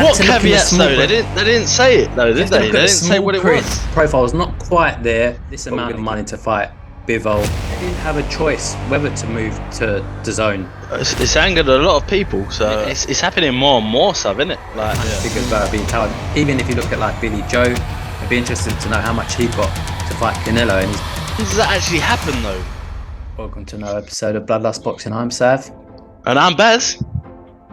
What caveats though? They didn't say it though, did they? They didn't say what it was. Profile's not quite there. This amount of money to fight Bivol. They didn't have a choice whether to move to Dazn. It's angered a lot of people, so it's happening more and more, so isn't it? Like figures that are being told. Even if you look at like Billy Joe, it'd be interesting to know how much he got to fight Canelo. And does that actually happen though? Welcome to another episode of Bloodlust Boxing. I'm Sav. And I'm Baz.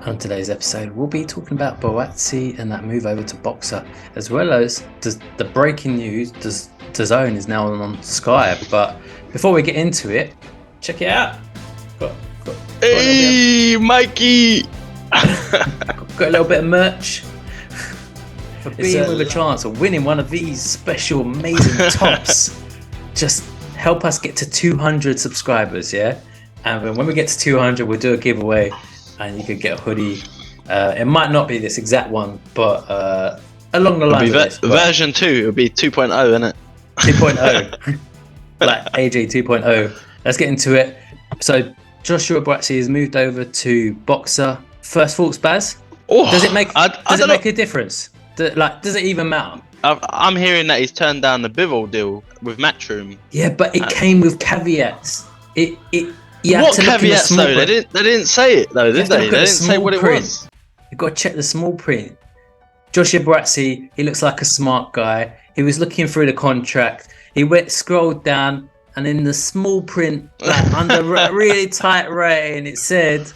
On today's episode, we'll be talking about Buatsi and that move over to Boxer, as well as the breaking news. Dazn is now on Sky. But before we get into it, check it out. Hey, Mikey! Got a little bit of merch for being with a chance of winning one of these special, amazing tops. Just help us get to 200 subscribers, yeah? And when we get to 200, we'll do a giveaway. And you could get a hoodie. It might not be this exact one, but along the lines of this. Version 2, it would be 2.0, isn't it? 2.0. Like AJ 2.0. Let's get into it. So Joshua Buatsi has moved over to Boxer. First thoughts, Baz? Does it make a difference? Does it even matter? I'm hearing that he's turned down the Bivol deal with Matchroom. Yeah, but it came with caveats. What caveats though? They didn't say it though, did they? They didn't say what it was. You've got to check the small print. Joshua Buatsi, he looks like a smart guy. He was looking through the contract. He scrolled down, and in the small print, like under really tight writing, it said.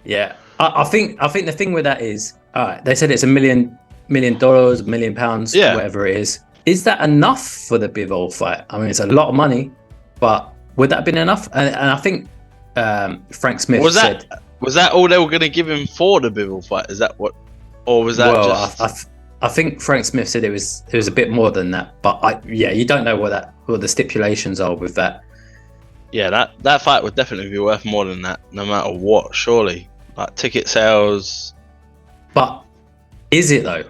Yeah, I think the thing with that is, all right. They said it's $1 million, £1 million, whatever it is. Is that enough for the Bivol fight? I mean, it's a lot of money, but would that have been enough? And I think Frank Smith said... Was that all they were going to give him for the Bivol fight? Is that what... Or was that just... I think Frank Smith said it was a bit more than that. But you don't know what the stipulations are with that. Yeah, that fight would definitely be worth more than that, no matter what, surely. Like ticket sales... But is it though?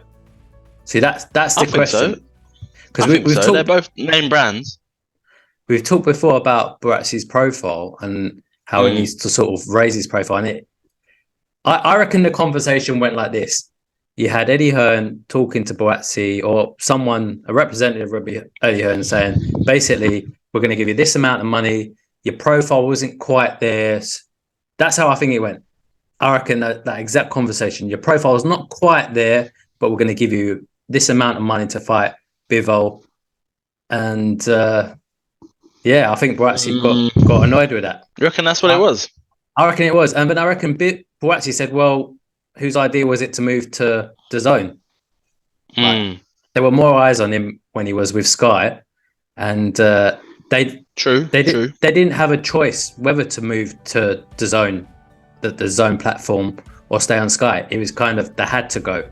See, that's the question. Because we've talked... They're both name brands. We've talked before about Buatsi's profile and how he needs to sort of raise his profile. And I reckon the conversation went like this. You had Eddie Hearn talking to Buatsi, or a representative of Eddie Hearn saying, basically, we're going to give you this amount of money. Your profile wasn't quite there. That's how I think it went. I reckon that exact conversation. Your profile is not quite there, but we're going to give you this amount of money to fight Bivol. And... yeah, I think Buatsi got annoyed with that. You reckon that's what it was? I reckon it was. But I reckon Buatsi said, well, whose idea was it to move to Dazn? There were more eyes on him when he was with Sky. And they didn't have a choice whether to move to Dazn, the Dazn platform, or stay on Sky. It was kind of, they had to go.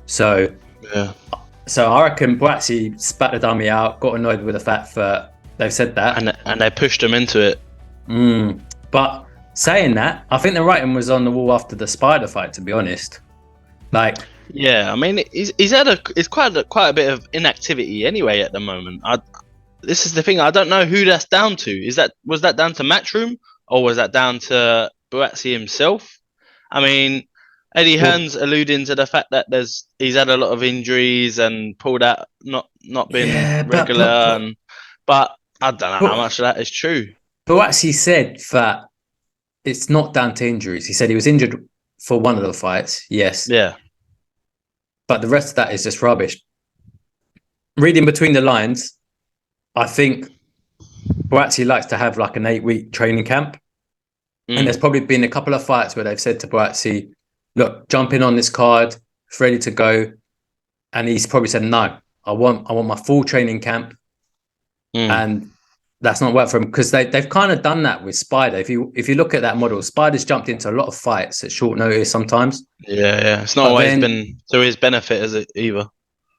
So I reckon Buatsi spat the dummy out, got annoyed with the fact that they've said that, and they pushed him into it. But saying that, I think the writing was on the wall after the Spider fight. To be honest, I mean, he's had quite a bit of inactivity anyway at the moment. This is the thing. I don't know who that's down to. Was that down to Matchroom, or was that down to Buatsi himself? I mean, Eddie Hearn's alluding to the fact that he's had a lot of injuries and pulled out, not been regular, but I don't know how much of that is true. Buatsi said that it's not down to injuries. He said he was injured for one of the fights, yes. Yeah. But the rest of that is just rubbish. Reading between the lines, I think Buatsi likes to have like an 8-week training camp. And there's probably been a couple of fights where they've said to Buatsi, look, jump in on this card, it's ready to go. And he's probably said, no, I want my full training camp. And that's not worked for him, because they've kind of done that with Spider. If you look at that model, Spider's jumped into a lot of fights at short notice sometimes. Yeah. It's not always been to his benefit, is it, either?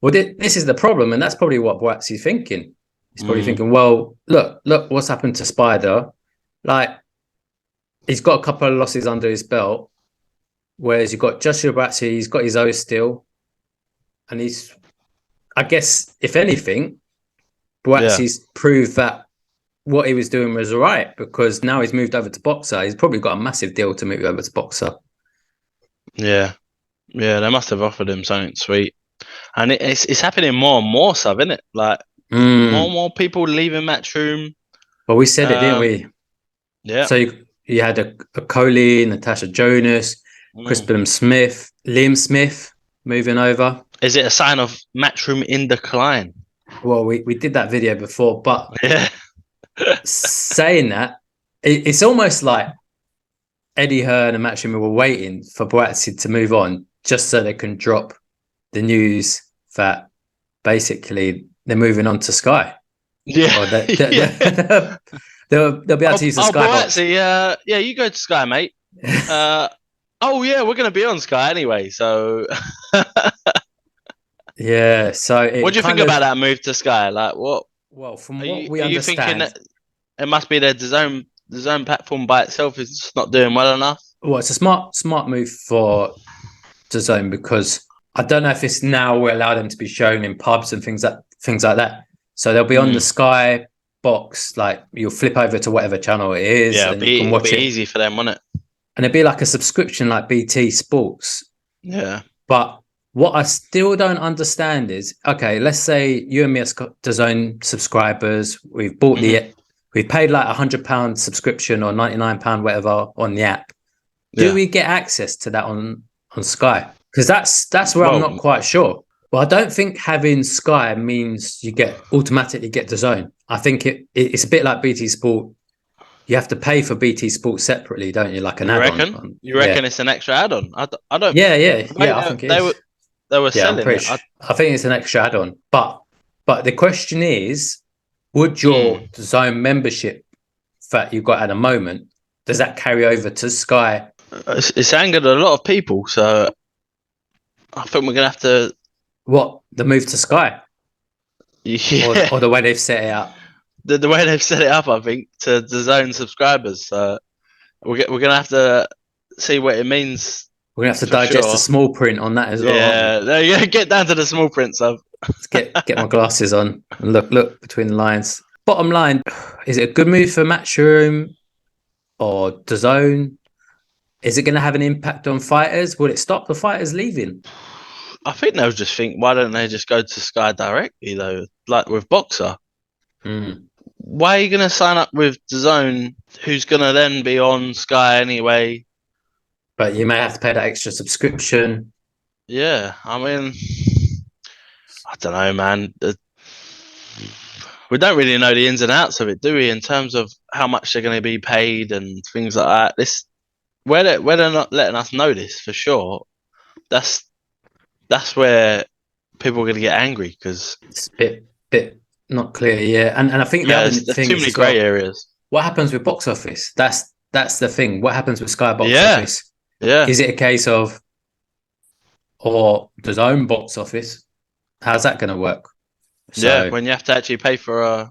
Well, this is the problem, and that's probably what Buatsi's thinking. He's probably thinking, well, look what's happened to Spider. Like, he's got a couple of losses under his belt, whereas you've got Joshua Buatsi, he's got his own still. And I guess, if anything, Buatsi's proved that what he was doing was right, because now he's moved over to Boxer. He's probably got a massive deal to move over to Boxer. Yeah, yeah, they must have offered him something sweet, and it's happening more and more, sub, isn't it? Like more and Mm. more people leaving Matchroom. Well, we said it, didn't Um, we? yeah. So you had a Coley, Natasha Jonas, Mm. Crispin Smith, Liam Smith moving over. Is it a sign of Matchroom in decline? Well, we did that video before, but Yeah. saying that, it's almost like Eddie Hearn and Matchroom were waiting for Buatsi to move on just so they can drop the news that basically they're moving on to Sky. Yeah. Or Yeah. they'll be able to use the Sky box. Buatsi, yeah, you go to Sky, mate. Uh, oh yeah, we're gonna be on Sky anyway. So, Yeah, so what it do you think kind of, about that move to Sky? Like, what well, from are what you we are you thinking understand, that it must be the zone platform by itself is just not doing well enough? well, it's a smart move for DAZN because I don't know if it's now will allow them to be shown in pubs and things like that. So they'll be on the Mm. Sky box, like you'll flip over to whatever channel it is, Yeah, and you can it'll watch be it. easy for them, won't it? And it'd be like a subscription, like BT Sports. Yeah. But what I still don't understand is, okay, let's say you and me are DAZN subscribers. Mhm. We've paid like £100 subscription or £99 whatever on the app. Do Yeah. we get access to that on Sky? Because that's where I'm not Well, quite sure. Well, I don't think having Sky means you get automatically get the zone. I think it's a bit like BT Sport. You have to pay for BT Sport separately, don't you? Like an you add-on. reckon? You Yeah, reckon it's an extra add-on? I don't. yeah, The way yeah. I think it they were is. they were Yeah, I'm selling pretty it. sure. I think it's an extra add-on. But the question is, would your Mm, zone membership that you've got at the moment, does that carry over to Sky? it's angered a lot of people, so I think we're gonna have to. What the move to Sky, Yeah, or the way they've set it up? the way they've set it up, I think, to the zone subscribers. So we're gonna have to see what it means We're gonna have to for digest the sure. small print on that as well, aren't we? Yeah, there you go. Get down to the small print stuff. Let's get my glasses on and look between the lines. Bottom line, is it a good move for Matchroom or DAZN? Is it going to have an impact on fighters? Will it stop the fighters leaving? I think they'll just think, why don't they just go to Sky directly though, like with Boxer? Mm. Why are you gonna sign up with DAZN, who's gonna then be on Sky anyway? But you may have to pay that extra subscription. Yeah, I mean, I don't know, man. We don't really know the ins and outs of it, do we? In terms of how much they're going to be paid and things like that. This where they're not letting us know this for sure. That's where people are going to get angry because It's a bit not clear, yeah. And I think the yeah, other there's thing too is many as grey well. areas. What happens with box office? That's the thing. What happens with Sky box Yeah, office? yeah, Is it a case of or DAZN box office? How's that going to work? yeah. So When you have to actually pay for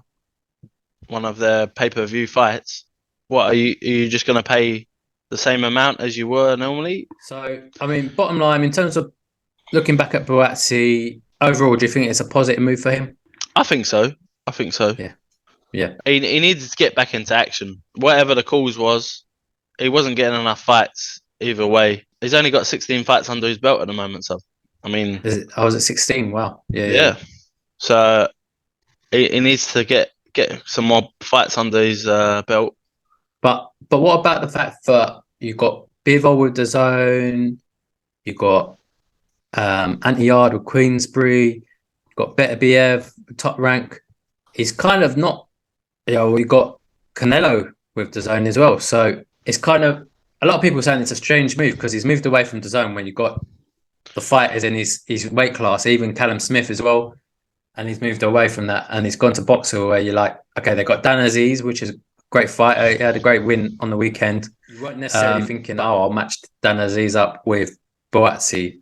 one of their pay-per-view fights, what are you just going to pay the same amount as you were normally? So, I mean, bottom line, in terms of looking back at Buatsi, overall, do you think it's a positive move for him? I think so. I think so. Yeah, yeah. He needed to get back into action. Whatever the cause was, he wasn't getting enough fights either way. He's only got 16 fights under his belt at the moment, so I mean, I was at 16. Wow. Yeah, yeah, yeah. yeah. So he needs to get some more fights under his belt. But what about the fact that you got Bivol with the zone, you got Anti Yard with Queensbury, you got Beterbiev, top rank. He's kind of not, we got Canelo with the zone as well. So it's kind of a lot of people saying it's a strange move because he's moved away from the zone when you got the fighters in his weight class, even Callum Smith as well. And he's moved away from that and he's gone to boxer where you're like, okay, they got Dan Aziz, which is a great fighter. He had a great win on the weekend. You weren't necessarily thinking, oh, I'll match Dan Aziz up with Buatsi.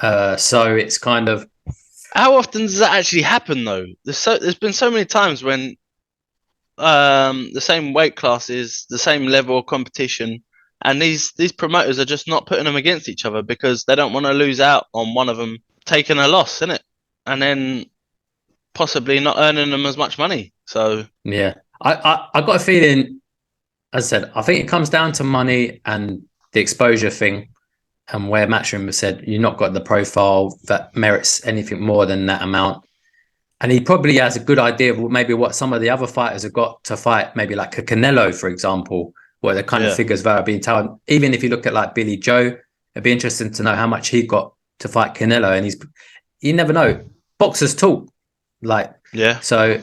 So it's kind of. How often does that actually happen though? There's been so many times when the same weight classes, the same level of competition, and these promoters are just not putting them against each other because they don't want to lose out on one of them taking a loss, innit? And then possibly not earning them as much money. So Yeah, I got a feeling, as I said, I think it comes down to money and the exposure thing. and where Matchroom has said you've not got the profile that merits anything more than that amount. And he probably has a good idea of maybe what some of the other fighters have got to fight, maybe like a Canelo, for example, where the kind of figures that are being told. Even if you look at like Billy Joe, it'd be interesting to know how much he got to fight Canelo. And you never know. Boxers talk. So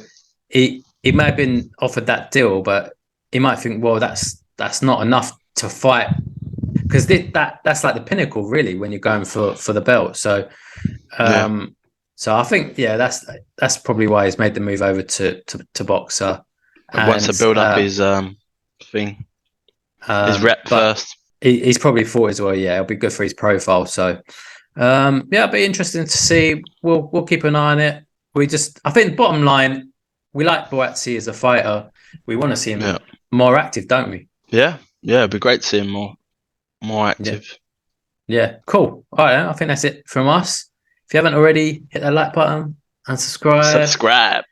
he may have been offered that deal, but he might think, well, that's not enough to fight, because that's like the pinnacle, really, when you're going for the belt. So so I think, that's probably why he's made the move over to Boxer. And wants to build up his thing, his rep first. He's probably thought as well, it'll be good for his profile. So it'll be interesting to see. We'll keep an eye on it. I think bottom line, we like Buatsi as a fighter. We want to see him more active, don't we? Yeah, it'd be great to see him more active. Yeah, cool. All right, I think that's it from us. If you haven't already, hit that like button and subscribe.